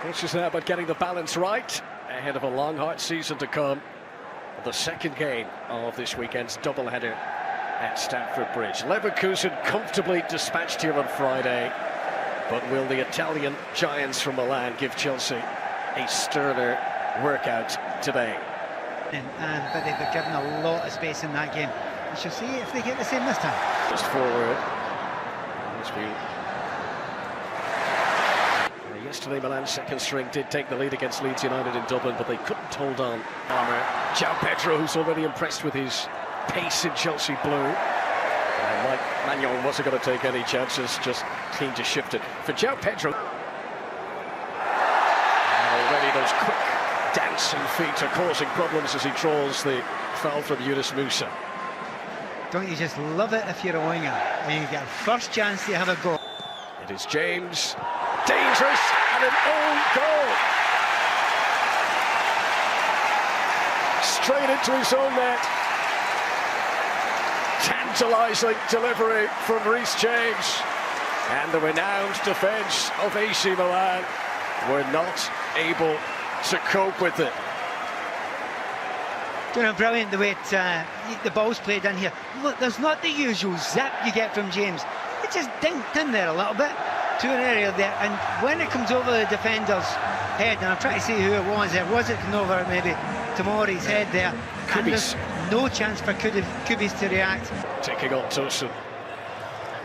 It's just now about getting the balance right ahead of a long, hard season to come. The second game of this weekend's doubleheader at Stamford Bridge. Leverkusen comfortably dispatched here on Friday, but will the Italian giants from Milan give Chelsea a sterner workout today? But they've been given a lot of space in that game. We shall see if they get the same this time. Just forward. Yesterday, Milan's second string did take the lead against Leeds United in Dublin, but they couldn't hold on. João Pedro, who's already impressed with his pace in Chelsea blue. And like Manuel wasn't going to take any chances, just keen to shift it. For João Pedro, and already those quick dancing feet are causing problems as he draws the foul from Yunus Musa. Don't you just love it if you're a winger and you get a first chance to have a goal? It is James, dangerous, and an own goal. Straight into his own net. Tantalising delivery from Reece James. And the renowned defence of AC Milan were not able to cope with it. You know, brilliant the way the ball's played in here. Look, there's not the usual zip you get from James. It just dinked in there a little bit to an area there, and when it comes over the defender's head, and I'm trying to see who it was it coming over maybe Tomori's head there, and there's no chance for Kubis to react. Taking on Tosun.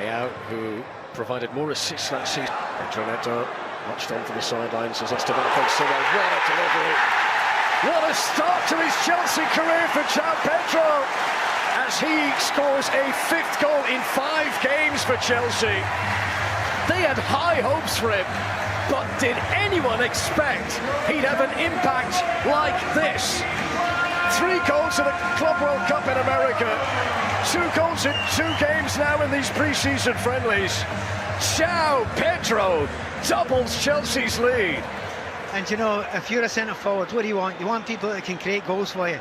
Leao, who provided more assists last season. Pedro watched on from the sidelines as that's developing so well. What a delivery! What a start to his Chelsea career for João Pedro, as he scores a 5th goal in 5 games for Chelsea. They had high hopes for him, but did anyone expect he'd have an impact like this? 3 goals in the Club World Cup in America, 2 goals in 2 games now in these pre-season friendlies. João Pedro doubles Chelsea's lead. And you know, if you're a centre forward, what do you want? You want people that can create goals for you.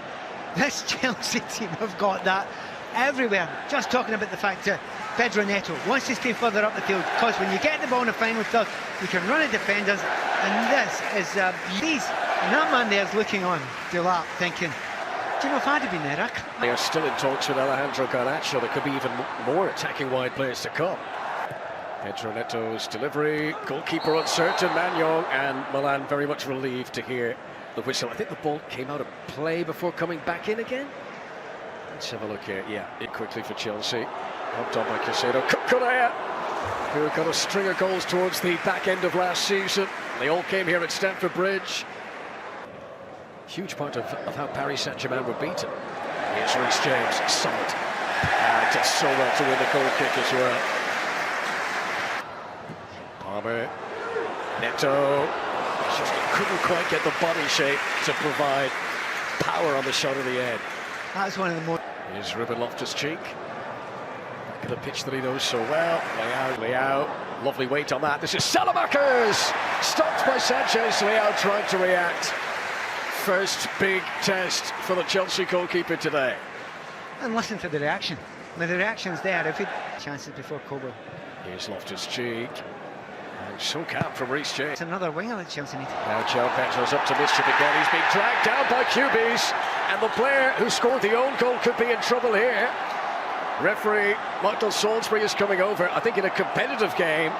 This Chelsea team have got that everywhere. Just talking about the fact that Pedro Neto wants to stay further up the field, because when you get the ball in the final third, you can run at defenders, and this is a beast. And that man there is looking on, Delap, thinking, do you know, if I'd have been there, They are still in talks with Alejandro Garnacho. There could be even more attacking wide players to come. Pedro Neto's delivery, goalkeeper uncertain, Manuel, and Milan very much relieved to hear the whistle. I think the ball came out of play before coming back in again. Let's have a look here. Yeah, it quickly for Chelsea. Helped on by Caicedo. Correa, who got a string of goals towards the back end of last season. They all came here at Stamford Bridge. Huge part of how Paris Saint-Germain were beaten. Here's Reece James, solid. And did so well to win the goal kick as well. Palmer, Neto, just couldn't quite get the body shape to provide power on the shot of the end. That's one of the more... Here's Ruben Loftus-Cheek. Back of the pitch that he knows so well. Leao, lovely weight on that. This is Salamakers! Stopped by Sanchez. Leao trying to react. First big test for the Chelsea goalkeeper today. And listen to the reaction. I mean, the reaction's there. If it chances before Coburn. Here's Loftus-Cheek. And so calm from Reece James. It's another winger that Chelsea need. Now João Pedro's up to mischief again. He's being dragged down by Kubis. And the player who scored the own goal could be in trouble here. Referee Michael Salisbury is coming over. I think in a competitive game,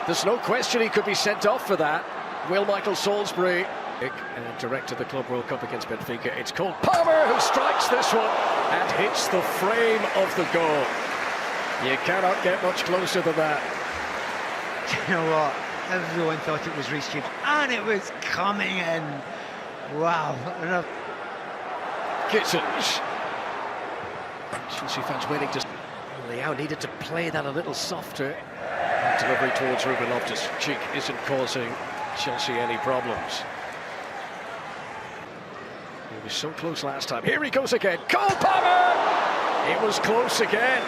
there's no question he could be sent off for that. Will Michael Salisbury, director of the Club World Cup against Benfica, it's Cole Palmer who strikes this one and hits the frame of the goal. You cannot get much closer than that. You know what? Everyone thought it was Reece James, and it was coming in. Wow. Gittins. Chelsea fans waiting to... Leao needed to play that a little softer. Delivery towards Ruben Loftus-Cheek isn't causing Chelsea any problems. He was so close last time. Here he goes again. Cole Palmer! It was close again.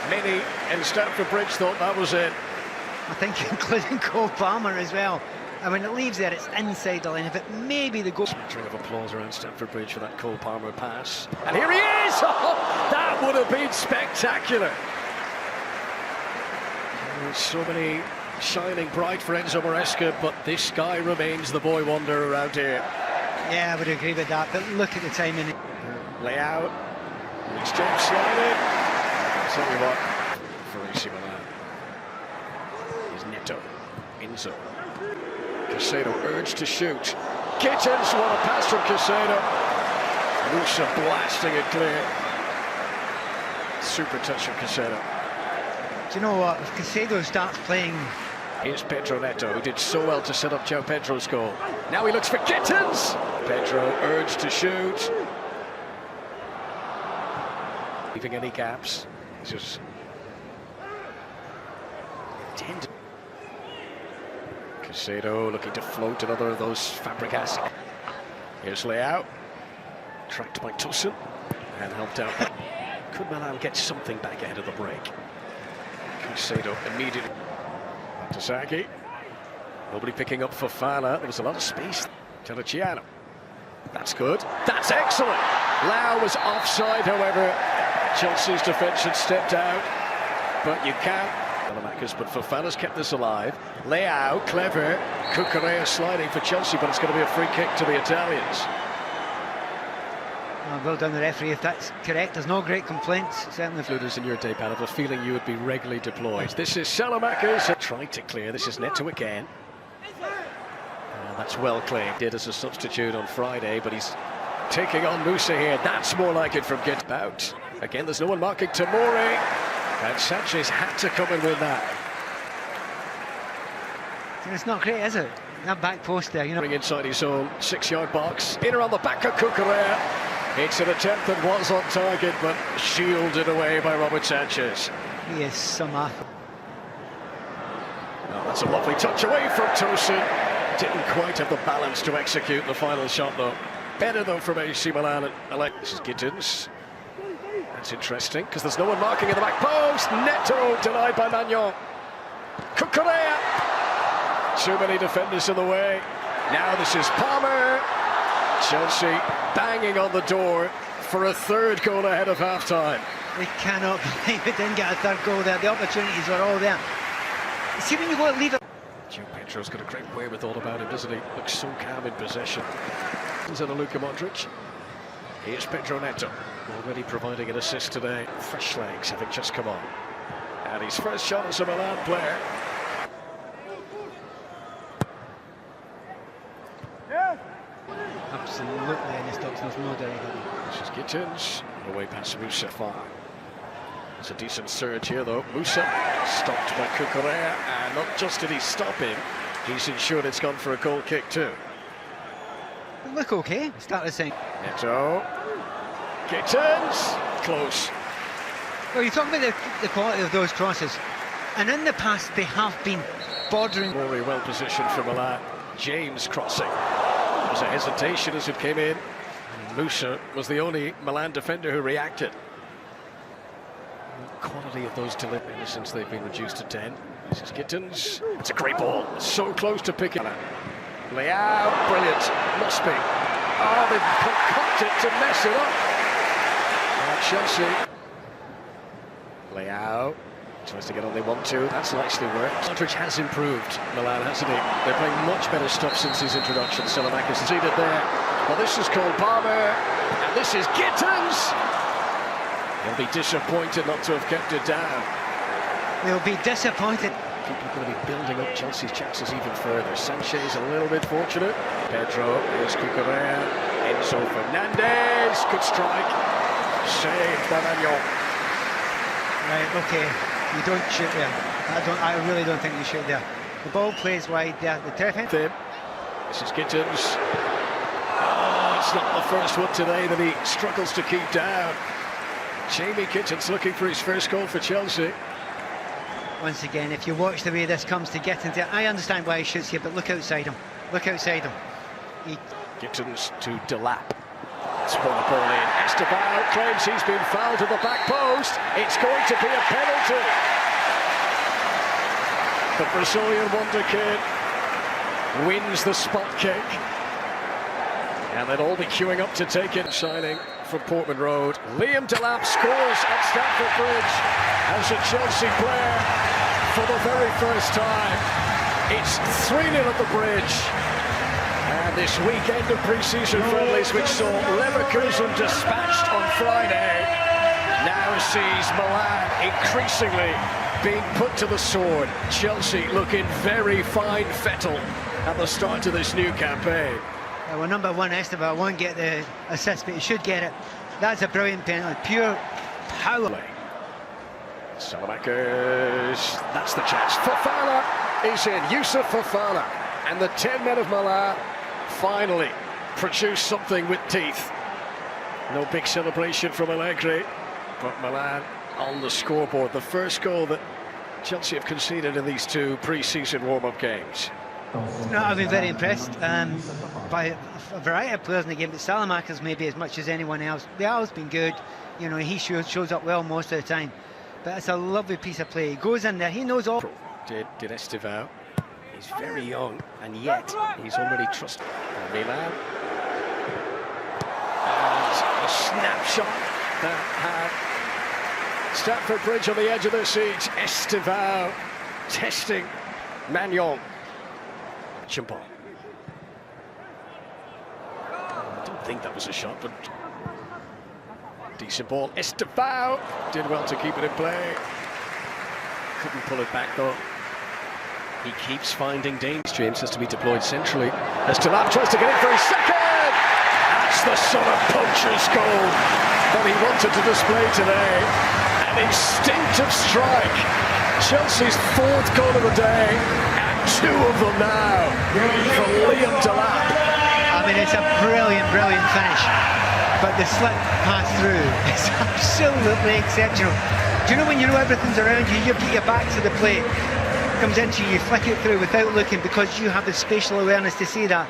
Many in Stamford Bridge thought that was it. I think including Cole Palmer as well. And when it leaves there, it's inside the line. If it may be the goal... String of applause around Stamford Bridge for that Cole Palmer pass. And here he is! Oh, would have been spectacular. There's so many shining bright for Enzo Maresca, but this guy remains the boy wonder around here. Yeah, I would agree with that, but look at the timing. Layout. It's James sliding. I'll tell you what, for AC Milan. Here's Neto. Enzo. Casado urged to shoot. Gittins, what a pass from Casado. Musa blasting it clear. Super touch from Casado. Do you know what? If Casado starts playing... Here's Pedro Neto, who did so well to set up João Pedro's goal. Now he looks for Gittins. Pedro urged to shoot. Leaving any gaps. Just... Casado looking to float another of those Fabregas. Here's Leao. Tracked by Tosin and helped out. Could Milan get something back ahead of the break? Casado immediately. Saki. Nobody picking up Fofana. There was a lot of space. Terracciano. That's good. That's excellent. Lau was offside, however. Chelsea's defence had stepped out. But you can't. But Fofana's kept this alive. Leao, clever. Cucurella sliding for Chelsea, but it's going to be a free kick to the Italians. Well done the referee if that's correct. There's no great complaints. Certainly. Floaters in your day, Pat, I have a feeling you would be regularly deployed. This is Salamakers. Tried to clear. This is Neto again. That's well claimed. Did as a substitute on Friday, but he's taking on Musa here. That's more like it from Get Out. Again, there's no one marking Tomori. And Sanchez had to come and win that. It's not great, is it? That back post there, you know. Bring inside his own 6-yard box. In around the back of Cucurella. It's an attempt that was on target, but shielded away by Robert Sanchez. He is some athlete. Oh, that's a lovely touch away from Tosin. Didn't quite have the balance to execute the final shot, though. Better, though, from AC Milan. This is Gittins. That's interesting, because there's no one marking in the back post. Neto denied by Magnon. Cucurella. Too many defenders in the way. Now this is Palmer. Chelsea banging on the door for a third goal ahead of half-time. They cannot believe it didn't get a third goal there. The opportunities were all there. See, when you go to leave it... João Pedro's got a great wherewithal about him, doesn't he? Looks so calm in possession. Is that a Luka Modric? Here's Pedro Neto, already providing an assist today. Fresh legs having just come on. And his first shot as a Milan player. Absolutely, and this there's no doubt about it. This is Gittins, away past Musa far. It's a decent surge here though. Musa stopped by Cucurella, and not just did he stop him, he's ensured it's gone for a goal kick too. They look okay, started saying. Neto. Gittins. Close. Well, you talk about the quality of those crosses, and in the past they have been bordering. Very well positioned for Milan. James crossing. There was a hesitation as it came in. Musa was the only Milan defender who reacted. The quality of those deliveries since they've been reduced to 10. This is Gittins. It's a great ball. So close to picking it. Leao, brilliant. Must be. Oh, they've concocted to mess it up. Chelsea. Leao tries to get on they want to. That's nicely worked. Modric has improved, Milan, hasn't he? They're playing much better stuff since his introduction. Salamakers seated there. Well, this is called Palmer, and this is Gittins. He'll be disappointed not to have kept it down. They'll be disappointed. People are going to be building up Chelsea's chances even further. Sanchez a little bit fortunate. Pedro, here's Cucurella. Enzo Fernandez, good strike. Saved by Magnon. Right, okay. You don't shoot there. I really don't think you shoot there. The ball plays wide there. The terrific. This is Gittins. Oh, it's not the first one today that he struggles to keep down. Jamie Gittins looking for his first goal for Chelsea. Once again, if you watch the way this comes to get into it, I understand why he shoots here, but look outside him. Look outside him. Gittins to Delap. Spun the ball in. Esteban claims he's been fouled to the back post. It's going to be a penalty. The Brazilian wonder kid wins the spot kick. And they'll all be queuing up to take it. Signing from Portman Road. Liam Delap scores at Stamford Bridge as a Chelsea player for the very first time. It's 3-0 at the Bridge. And this weekend of pre-season friendlies, which saw Leverkusen dispatched on Friday, now sees Milan increasingly being put to the sword. Chelsea looking very fine fettle at the start of this new campaign. Well, number one, Esteban won't get the assist, but he should get it. That's a brilliant penalty, pure power. Salamakers, that's the chance. Fofana is in, Yusuf Fofana. And the 10 men of Milan finally produce something with teeth. No big celebration from Allegri, but Milan on the scoreboard. The first goal that Chelsea have conceded in these two pre-season warm-up games. No, I've been very impressed by a variety of players in the game, but Salamakers maybe as much as anyone else. Bial's been good, you know, he shows up well most of the time. But it's a lovely piece of play. He goes in there, he knows all. Did Estevao. He's very young, and yet he's already trusted. Milan. And a snapshot that had Stamford Bridge on the edge of their seats. Estevao testing Magnon. Chimpon. I don't think that was a shot, but decent ball. Estevao did well to keep it in play. Couldn't pull it back though. He keeps finding danger. James has to be deployed centrally. Estevao tries to get in for his second. That's the sort of poacher's goal that he wanted to display today. An instinctive strike. Chelsea's fourth goal of the day, and two of them now from Liam Delap. I mean, it's a brilliant finish. But the slip pass through is absolutely exceptional. Do you know when you know everything's around you, you put your back to the plate, comes into you, you flick it through without looking because you have the spatial awareness to see that.